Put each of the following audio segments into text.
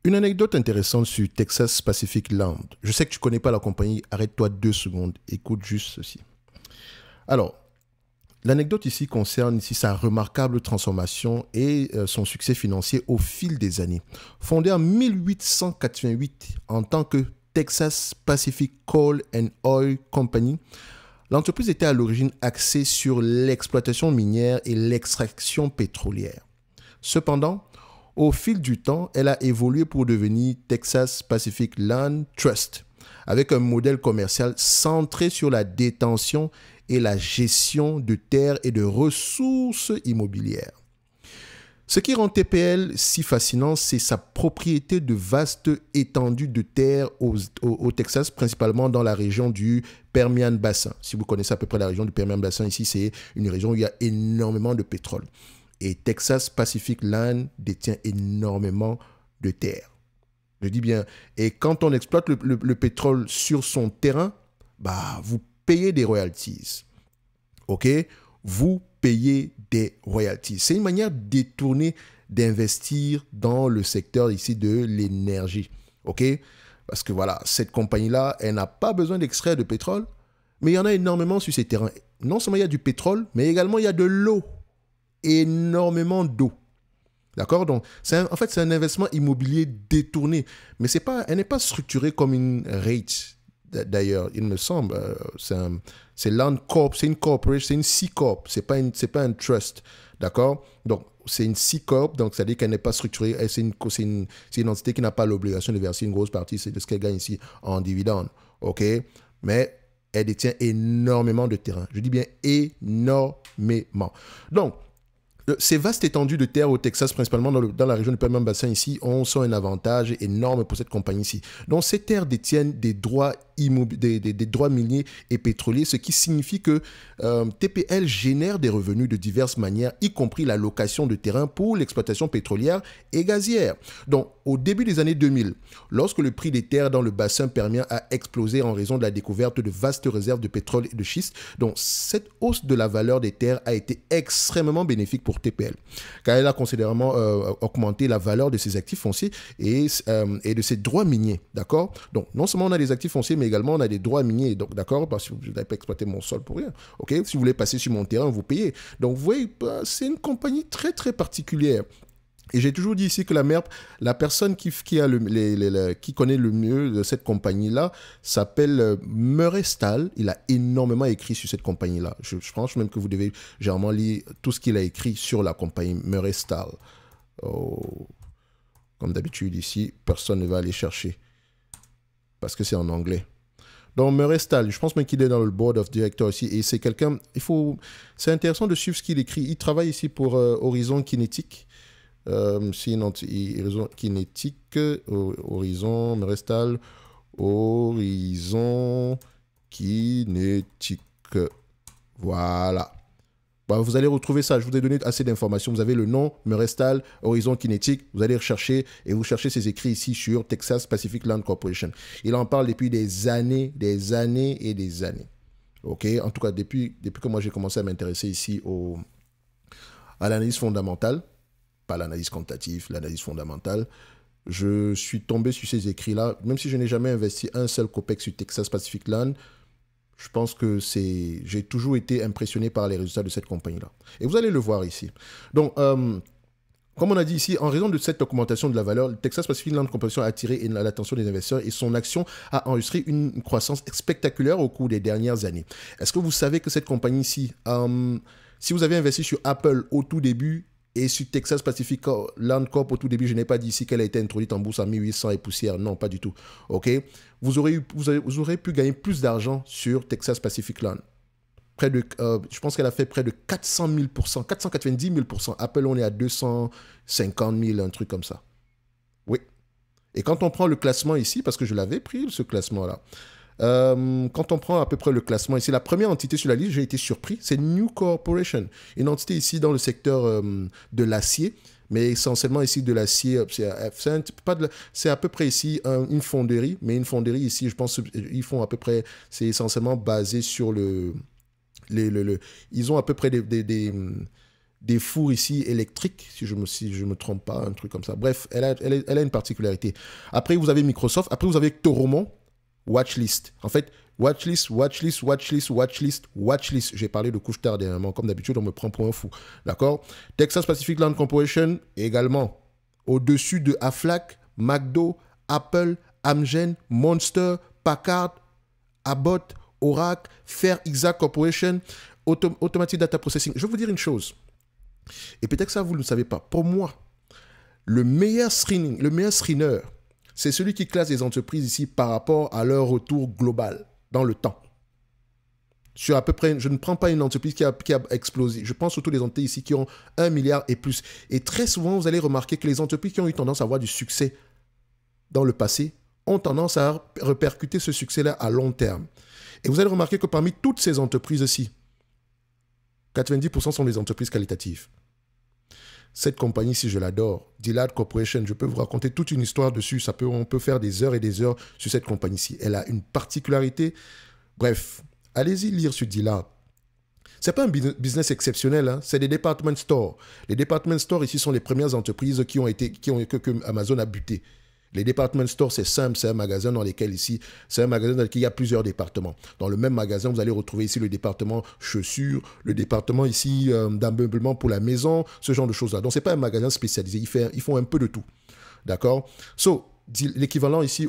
Une anecdote intéressante sur Texas Pacific Land. Je sais que tu ne connais pas la compagnie, arrête-toi 2 secondes, écoute juste ceci. Alors, l'anecdote ici concerne ici sa remarquable transformation et son succès financier au fil des années. Fondée en 1888 en tant que Texas Pacific Coal and Oil Company, l'entreprise était à l'origine axée sur l'exploitation minière et l'extraction pétrolière. Cependant, au fil du temps, elle a évolué pour devenir Texas Pacific Land Trust, avec un modèle commercial centré sur la détention et la gestion de terres et de ressources immobilières. Ce qui rend TPL si fascinant, c'est sa propriété de vastes étendues de terres au Texas, principalement dans la région du Permian Basin. Si vous connaissez à peu près la région du Permian Basin, ici, c'est une région où il y a énormément de pétrole. Et Texas Pacific Land détient énormément de terres. Je dis bien, et quand on exploite le pétrole sur son terrain, bah, vous payez des royalties. OK? Vous payez des royalties. C'est une manière détournée d'investir dans le secteur ici de l'énergie. OK? Parce que voilà, cette compagnie-là, elle n'a pas besoin d'extraire de pétrole, mais il y en a énormément sur ces terrains. Non seulement il y a du pétrole, mais également il y a de l'eau. Énormément d'eau. D'accord? Donc, en fait, c'est un investissement immobilier détourné. Mais elle n'est pas structurée comme une REIT, d'ailleurs, il me semble. C'est Land Corp, c'est une corporation, c'est une C-Corp. C'est pas un trust. D'accord? Donc, c'est une C-Corp, donc ça veut dire qu'elle n'est pas structurée. C'est une entité qui n'a pas l'obligation de verser une grosse partie de ce qu'elle gagne ici en dividende. OK? Mais elle détient énormément de terrain. Je dis bien énormément. Donc, ces vastes étendues de terre au Texas, principalement dans la région du Permian Basin ici, sont un avantage énorme pour cette compagnie ici. Donc, ces terres détiennent des droits des droits miniers et pétroliers, ce qui signifie que TPL génère des revenus de diverses manières, y compris la location de terrain pour l'exploitation pétrolière et gazière. Donc, au début des années 2000, lorsque le prix des terres dans le bassin permien a explosé en raison de la découverte de vastes réserves de pétrole et de schiste, donc cette hausse de la valeur des terres a été extrêmement bénéfique pour TPL, car elle a considérablement augmenté la valeur de ses actifs fonciers et de ses droits miniers, d'accord? Donc, non seulement on a des actifs fonciers, mais également on a des droits miniers, donc d'accord, parce que je n'avais pas exploité mon sol pour rien, ok? Si vous voulez passer sur mon terrain, vous payez. Donc, vous voyez, c'est une compagnie très, très particulière. Et j'ai toujours dit ici que la personne qui connaît le mieux de cette compagnie-là s'appelle Murray Stahl. Il a énormément écrit sur cette compagnie-là. Je pense même que vous devez généralement lire tout ce qu'il a écrit sur la compagnie Murray Stahl. Oh. Comme d'habitude ici, personne ne va aller chercher parce que c'est en anglais. Donc Murray Stahl, je pense même qu'il est dans le board of directors ici. Et c'est quelqu'un, c'est intéressant de suivre ce qu'il écrit. Il travaille ici pour Horizon Kinétique. Horizon Kinétique, Horizon, Murray Stahl, Horizon Kinétique. Voilà. Bah, vous allez retrouver ça. Je vous ai donné assez d'informations. Vous avez le nom, Murray Stahl, Horizon Kinétique. Vous allez rechercher et vous cherchez ses écrits ici sur Texas Pacific Land Corporation. Il en parle depuis des années et des années. OK? En tout cas, depuis que moi j'ai commencé à m'intéresser ici à l'analyse fondamentale, pas l'analyse quantitative, l'analyse fondamentale, je suis tombé sur ces écrits-là. Même si je n'ai jamais investi un seul copec sur Texas Pacific Land, je pense que j'ai toujours été impressionné par les résultats de cette compagnie-là. Et vous allez le voir ici. Donc, comme on a dit ici, en raison de cette augmentation de la valeur, le Texas Pacific Land Corporation a attiré l'attention des investisseurs et son action a enregistré une croissance spectaculaire au cours des dernières années. Est-ce que vous savez que cette compagnie-ci, si vous avez investi sur Apple au tout début, et sur Texas Pacific Land Corp, au tout début, je n'ai pas dit ici qu'elle a été introduite en bourse en 1800 et poussière. Non, pas du tout. OK? Vous aurez pu gagner plus d'argent sur Texas Pacific Land. Je pense qu'elle a fait près de 400 000%, 490 000%. Apple, on est à 250 000, un truc comme ça. Oui. Et quand on prend le classement ici, parce que je l'avais pris, ce classement-là, quand on prend à peu près le classement ici, la première entité sur la liste, j'ai été surpris, c'est New Corporation, une entité ici dans le secteur de l'acier, mais essentiellement ici de l'acier, c'est à peu près ici une fonderie, mais une fonderie ici, je pense ils font à peu près, c'est essentiellement basé sur ils ont à peu près des fours ici électriques, si je me trompe pas, un truc comme ça. Bref, elle a une particularité. Après, vous avez Microsoft. Après, vous avez Toromont, Watchlist. En fait, Watchlist. J'ai parlé de couche-tard dernièrement. Comme d'habitude, on me prend pour un fou. D'accord? Texas Pacific Land Corporation, également. Au-dessus de Aflac, McDo, Apple, Amgen, Monster, Packard, Abbott, Oracle, Fair Exact Corporation, Automatic Data Processing. Je vais vous dire une chose. Et peut-être que ça, vous ne le savez pas. Pour moi, le meilleur screener, c'est celui qui classe les entreprises ici par rapport à leur retour global dans le temps. Sur à peu près, je ne prends pas une entreprise qui a explosé. Je pense surtout les entreprises ici qui ont 1 milliard et plus. Et très souvent, vous allez remarquer que les entreprises qui ont eu tendance à avoir du succès dans le passé ont tendance à répercuter ce succès-là à long terme. Et vous allez remarquer que parmi toutes ces entreprises-ci, 90% sont des entreprises qualitatives. Cette compagnie-ci, je l'adore. Dillard Corporation, je peux vous raconter toute une histoire dessus. On peut faire des heures et des heures sur cette compagnie-ci. Elle a une particularité. Bref, allez-y lire sur Dillard. Ce n'est pas un business exceptionnel, hein. C'est des department stores. Les department stores ici sont les premières entreprises que Amazon a buté. Les department stores, c'est simple, c'est un magasin dans lequel il y a plusieurs départements. Dans le même magasin, vous allez retrouver ici le département chaussures, le département ici d'ameublement pour la maison, ce genre de choses-là. Donc, ce n'est pas un magasin spécialisé, ils font un peu de tout. D'accord? L'équivalent ici,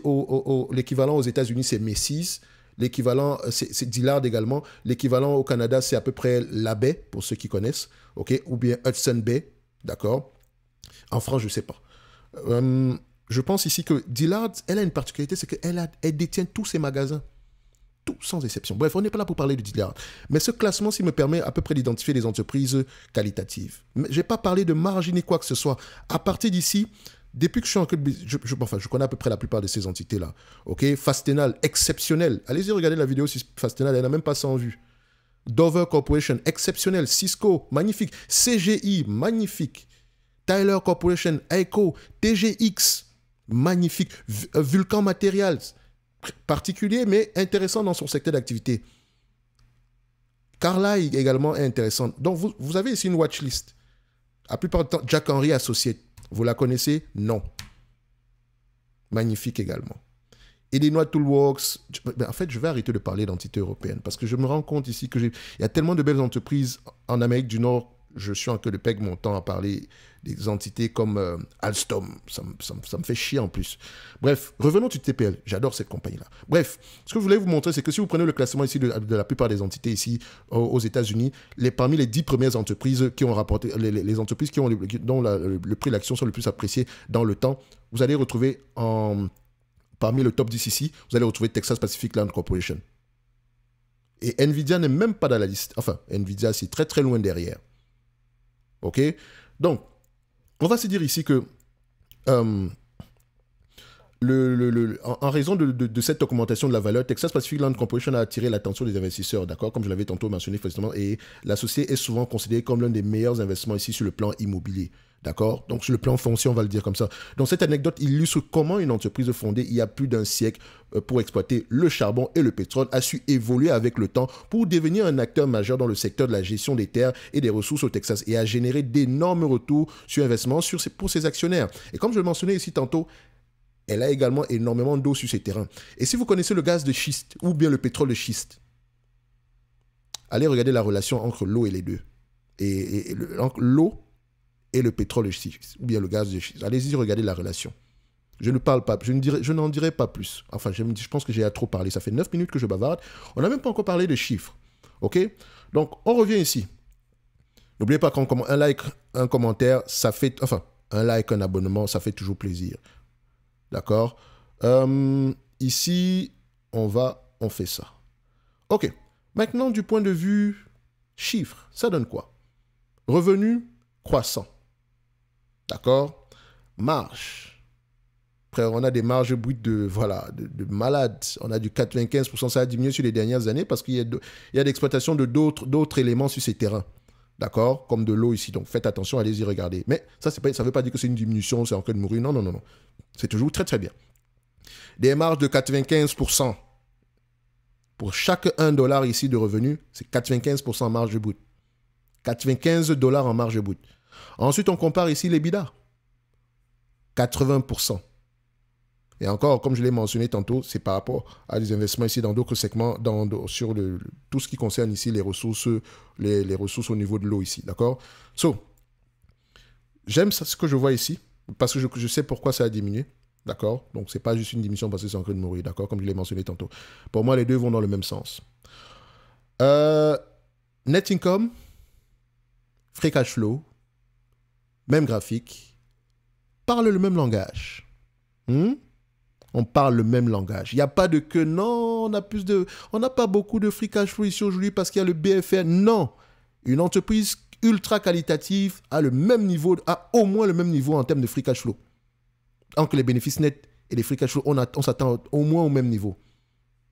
l'équivalent aux États-Unis, c'est Macy's. L'équivalent, c'est Dillard également. L'équivalent au Canada, c'est à peu près La Baie, pour ceux qui connaissent. OK? Ou bien Hudson Bay. D'accord? En France, je ne sais pas. Je pense ici que Dillard, elle a une particularité, c'est qu'elle détient tous ses magasins. Tout, sans exception. Bref, on n'est pas là pour parler de Dillard. Mais ce classement-ci me permet à peu près d'identifier des entreprises qualitatives. Je n'ai pas parlé de marge ni quoi que ce soit. À partir d'ici, depuis que je suis en queue de... je connais à peu près la plupart de ces entités-là. OK? Fastenal, exceptionnel. Allez-y regarder la vidéo sur Fastenal, elle n'a même pas 100 vues. Dover Corporation, exceptionnel. Cisco, magnifique. CGI, magnifique. Tyler Corporation, Echo, TGX, magnifique. Vulcan Materials, particulier mais intéressant dans son secteur d'activité. Carlyle également est intéressante. Donc vous avez ici une watchlist. La plupart du temps, Jack Henry Associates. Vous la connaissez? Non. Magnifique également. Illinois Toolworks. En fait, je vais arrêter de parler d'entités européennes parce que je me rends compte ici qu'il y a tellement de belles entreprises en Amérique du Nord. Je suis en queue de peg mon temps à parler des entités comme Alstom. Ça me fait chier en plus. Bref, revenons du TPL. J'adore cette compagnie-là. Bref, ce que je voulais vous montrer, c'est que si vous prenez le classement ici de la plupart des entités ici aux États-Unis, parmi les 10 premières entreprises qui ont rapporté, les entreprises dont le prix de l'action sont le plus appréciés dans le temps, vous allez retrouver parmi le top 10 ici, vous allez retrouver Texas Pacific Land Corporation. Et Nvidia n'est même pas dans la liste. Enfin, Nvidia, c'est très très loin derrière. OK? Donc, on va se dire ici que en raison de cette augmentation de la valeur, Texas Pacific Land Corporation a attiré l'attention des investisseurs, d'accord? Comme je l'avais tantôt mentionné précédemment, et la société est souvent considérée comme l'un des meilleurs investissements ici sur le plan immobilier. D'accord? Donc, sur le plan foncier, on va le dire comme ça. Donc, cette anecdote illustre comment une entreprise fondée il y a plus d'un siècle pour exploiter le charbon et le pétrole a su évoluer avec le temps pour devenir un acteur majeur dans le secteur de la gestion des terres et des ressources au Texas et a généré d'énormes retours sur investissement pour ses actionnaires. Et comme je le mentionnais ici tantôt, elle a également énormément d'eau sur ses terrains. Et si vous connaissez le gaz de schiste ou bien le pétrole de schiste, allez regarder la relation entre l'eau et les deux. Entre l'eau et le pétrole de schiste, ou bien le gaz de schiste. Allez-y, regardez la relation. Je ne parle pas, je n'en dirai pas plus. Enfin, je pense que j'ai trop parlé. Ça fait 9 minutes que je bavarde. On n'a même pas encore parlé de chiffres. OK? Donc, on revient ici. N'oubliez pas qu'un like, un commentaire, ça fait... Enfin, un like, un abonnement, ça fait toujours plaisir. D'accord? Ici, on fait ça. OK. Maintenant, du point de vue chiffres, ça donne quoi? Revenu croissant. D'accord? Marge. Après, on a des marges brutes de malades. On a du 95%. Ça a diminué sur les dernières années parce qu'il y a l'exploitation de d'autres éléments sur ces terrains. D'accord? Comme de l'eau ici. Donc, faites attention, allez-y regarder. Mais ça ne veut pas dire que c'est une diminution, c'est en train de mourir. Non, non, non, non. C'est toujours très, très bien. Des marges de 95%. Pour chaque $1 ici de revenu, c'est 95% marge brute. $95 en marge brute. Ensuite, on compare ici les bidas. 80%. Et encore, comme je l'ai mentionné tantôt, c'est par rapport à des investissements ici dans d'autres segments, sur tout ce qui concerne ici les ressources au niveau de l'eau ici. D'accord? J'aime ce que je vois ici, parce que je sais pourquoi ça a diminué. D'accord? Donc, ce n'est pas juste une diminution parce que c'est en train de mourir. D'accord? Comme je l'ai mentionné tantôt. Pour moi, les deux vont dans le même sens. Net income, free cash flow, même graphique, parle le même langage. On parle le même langage. Il n'y a pas de que non, on n'a pas beaucoup de free cash flow ici aujourd'hui parce qu'il y a le BFR. Non. Une entreprise ultra qualitative a au moins le même niveau en termes de free cash flow. Entre les bénéfices nets et les free cash flow, on s'attend au moins au même niveau.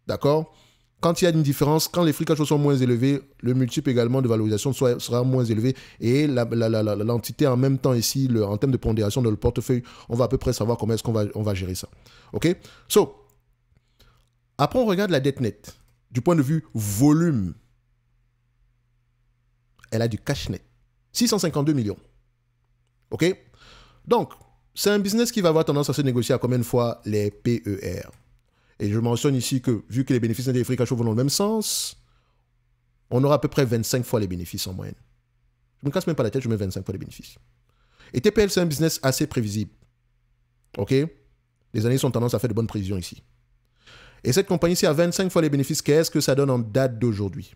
D'accord? Quand il y a une différence, quand les free cash flow sont moins élevés, le multiple également de valorisation sera moins élevé et l'entité en même temps ici, en termes de pondération dans le portefeuille, on va à peu près savoir comment est-ce qu'on va gérer ça. OK? Après, on regarde la dette nette. Du point de vue volume, elle a du cash net. 652 millions. OK? Donc, c'est un business qui va avoir tendance à se négocier à combien de fois les PER? Et je mentionne ici que, vu que les bénéfices nets et les free cash flow vont dans le même sens, on aura à peu près 25 fois les bénéfices en moyenne. Je ne me casse même pas la tête, je mets 25 fois les bénéfices. Et TPL, c'est un business assez prévisible. OK? Les années sont tendance à faire de bonnes prévisions ici. Et cette compagnie-ci a 25 fois les bénéfices. Qu'est-ce que ça donne en date d'aujourd'hui?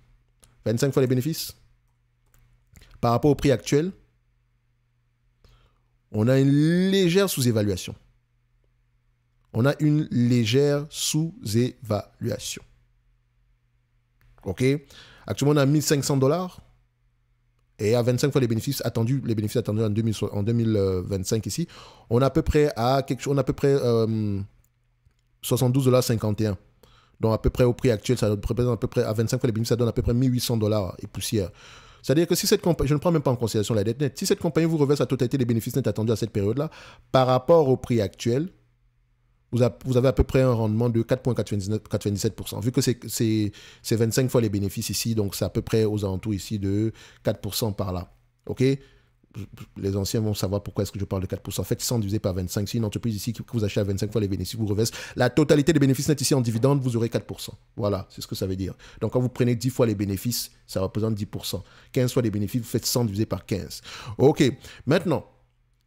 25 fois les bénéfices? Par rapport au prix actuel, on a une légère sous-évaluation. OK? Actuellement, on a $1 500 et à 25 fois les bénéfices attendus en 2025 ici, on a à peu près $72,51. Donc à peu près au prix actuel, ça représente à peu près à 25 fois les bénéfices, ça donne à peu près $1 800 et poussière. C'est-à-dire que si cette compagnie, je ne prends même pas en considération la dette nette, si cette compagnie vous reverse la totalité des bénéfices nets attendus à cette période-là, par rapport au prix actuel, vous avez à peu près un rendement de 4,97%. Vu que c'est 25 fois les bénéfices ici, donc c'est à peu près aux alentours ici de 4% par là. OK? Les anciens vont savoir pourquoi est-ce que je parle de 4%. Faites 100 divisé par 25. Si une entreprise ici que vous achetez à 25 fois les bénéfices, vous reverse la totalité des bénéfices nets ici en dividende, vous aurez 4%. Voilà, c'est ce que ça veut dire. Donc quand vous prenez 10 fois les bénéfices, ça représente 10%. 15 fois les bénéfices, vous faites 100 divisé par 15. OK. Maintenant,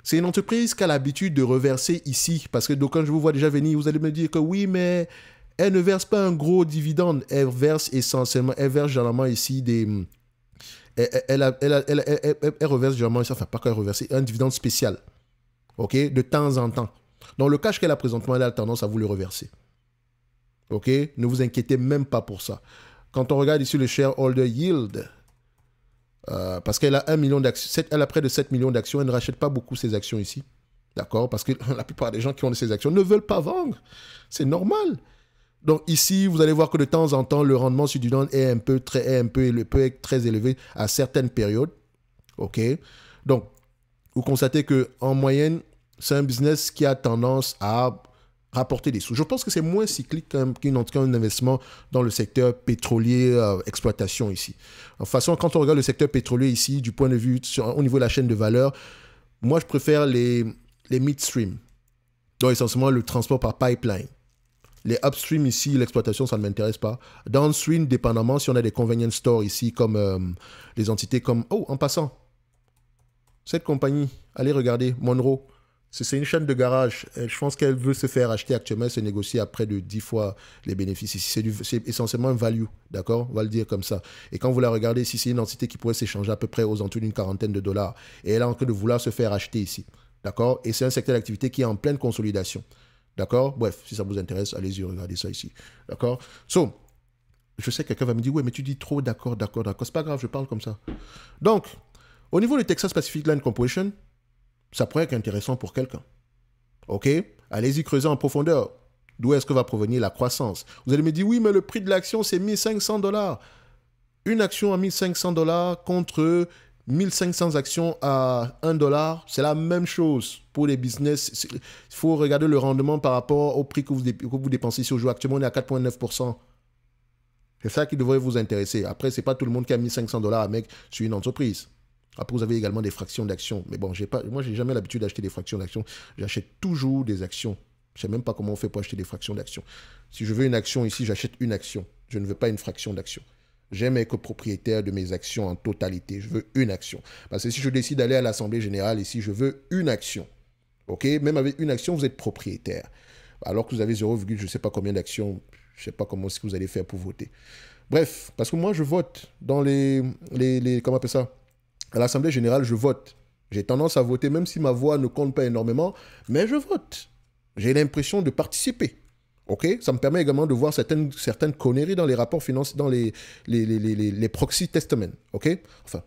c'est une entreprise qui a l'habitude de reverser ici, parce que donc, quand je vous vois déjà venir, vous allez me dire que oui, mais elle ne verse pas un gros dividende. Elle verse essentiellement, elle verse généralement ici des... Elle reverse généralement, enfin pas qu'elle reverse, un dividende spécial, OK, de temps en temps. Donc le cash qu'elle a présentement, elle a tendance à vous le reverser. OK, ne vous inquiétez même pas pour ça. Quand on regarde ici le shareholder yield, parce qu'elle a 1 million d'actions, elle a près de 7 millions d'actions, elle ne rachète pas beaucoup ses actions ici. D'accord? Parce que la plupart des gens qui ont ces actions ne veulent pas vendre. C'est normal. Donc ici, vous allez voir que de temps en temps, le rendement sur du dividende peut être très élevé à certaines périodes. OK? Donc, vous constatez qu'en moyenne, c'est un business qui a tendance à rapporter des sous. Je pense que c'est moins cyclique qu'un investissement dans le secteur pétrolier, exploitation ici. En façon, quand on regarde le secteur pétrolier ici, du point de vue au niveau de la chaîne de valeur, moi, je préfère les midstream. Donc, essentiellement, le transport par pipeline. Les upstream ici, l'exploitation, ça ne m'intéresse pas. Downstream, dépendamment, si on a des convenience stores ici, comme les entités comme... Oh, en passant, cette compagnie, allez regarder, Monroe, c'est une chaîne de garage. Je pense qu'elle veut se faire acheter actuellement, elle se négocie à près de 10 fois les bénéfices ici. C'est essentiellement un value, d'accord? On va le dire comme ça. Et quand vous la regardez ici, c'est une entité qui pourrait s'échanger à peu près aux alentours d'une quarantaine de dollars. Et elle est en train de vouloir se faire acheter ici, d'accord? Et c'est un secteur d'activité qui est en pleine consolidation. D'accord? Bref, si ça vous intéresse, allez-y, regardez ça ici. D'accord? Je sais que quelqu'un va me dire, ouais, mais tu dis trop, d'accord. C'est pas grave, je parle comme ça. Donc, au niveau de Texas Pacific Land Corporation, ça pourrait être intéressant pour quelqu'un. OK? Allez-y creuser en profondeur. D'où est-ce que va provenir la croissance? Vous allez me dire, oui, mais le prix de l'action, c'est $1 500. Une action à $1 500 contre 1500 actions à $1, c'est la même chose pour les business. Il faut regarder le rendement par rapport au prix que vous dépensez ici aujourd'hui. Actuellement, on est à 4,9%. C'est ça qui devrait vous intéresser. Après, ce n'est pas tout le monde qui a $1 500 à mettre sur une entreprise. Après, vous avez également des fractions d'actions. Mais bon, moi, je n'ai jamais l'habitude d'acheter des fractions d'actions. J'achète toujours des actions. Je ne sais même pas comment on fait pour acheter des fractions d'actions. Si je veux une action ici, j'achète une action. Je ne veux pas une fraction d'action. J'aime être propriétaire de mes actions en totalité. Je veux une action. Parce que si je décide d'aller à l'Assemblée générale ici, je veux une action. OK? Même avec une action, vous êtes propriétaire. Alors que vous avez 0, je ne sais pas combien d'actions. Je ne sais pas comment est-ce que vous allez faire pour voter. Bref, parce que moi, je vote dans comment on appelle ça? À l'Assemblée générale, je vote. J'ai tendance à voter, même si ma voix ne compte pas énormément, mais je vote. J'ai l'impression de participer. OK? Ça me permet également de voir certaines conneries dans les rapports financiers, dans les proxy testaments. OK? Enfin,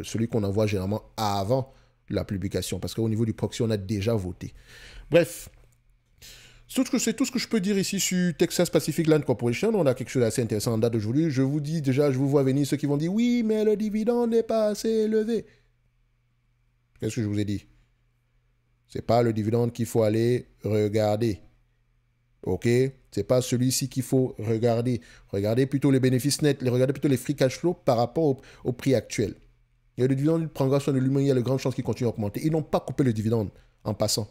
celui qu'on envoie généralement avant la publication, parce qu'au niveau du proxy, on a déjà voté. Bref, c'est tout ce que je peux dire ici sur Texas Pacific Land Corporation. On a quelque chose d'assez intéressant en date d'aujourd'hui. Je vous dis déjà, je vous vois venir ceux qui vont dire « Oui, mais le dividende n'est pas assez élevé. » Qu'est-ce que je vous ai dit? Ce n'est pas le dividende qu'il faut aller regarder. OK? Ce n'est pas celui-ci qu'il faut regarder. Regardez plutôt les bénéfices nets, regardez plutôt les free cash flow par rapport au prix actuel. Et le dividende, il prendra soin de lui-même, il y a de grandes chances qu'il continue à augmenter. Ils n'ont pas coupé le dividende en passant.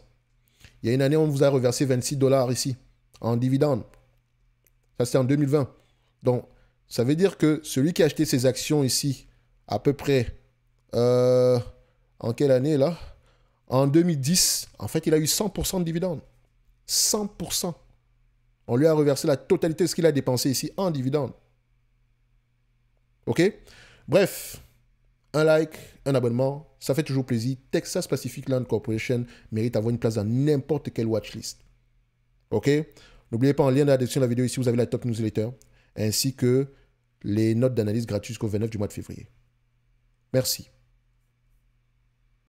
Il y a une année, on vous a reversé 26 $ ici, en dividende. Ça, c'était en 2020. Donc, ça veut dire que celui qui a acheté ses actions ici, à peu près, en quelle année, là? En 2010, en fait, il a eu 100% de dividende. 100%. On lui a reversé la totalité de ce qu'il a dépensé ici en dividende. OK? Bref, un like, un abonnement, ça fait toujours plaisir. Texas Pacific Land Corporation mérite d'avoir une place dans n'importe quelle watchlist. OK? N'oubliez pas, en lien dans la description de la vidéo, ici, vous avez la top newsletter, ainsi que les notes d'analyse gratuites jusqu'au 29 du mois de février. Merci.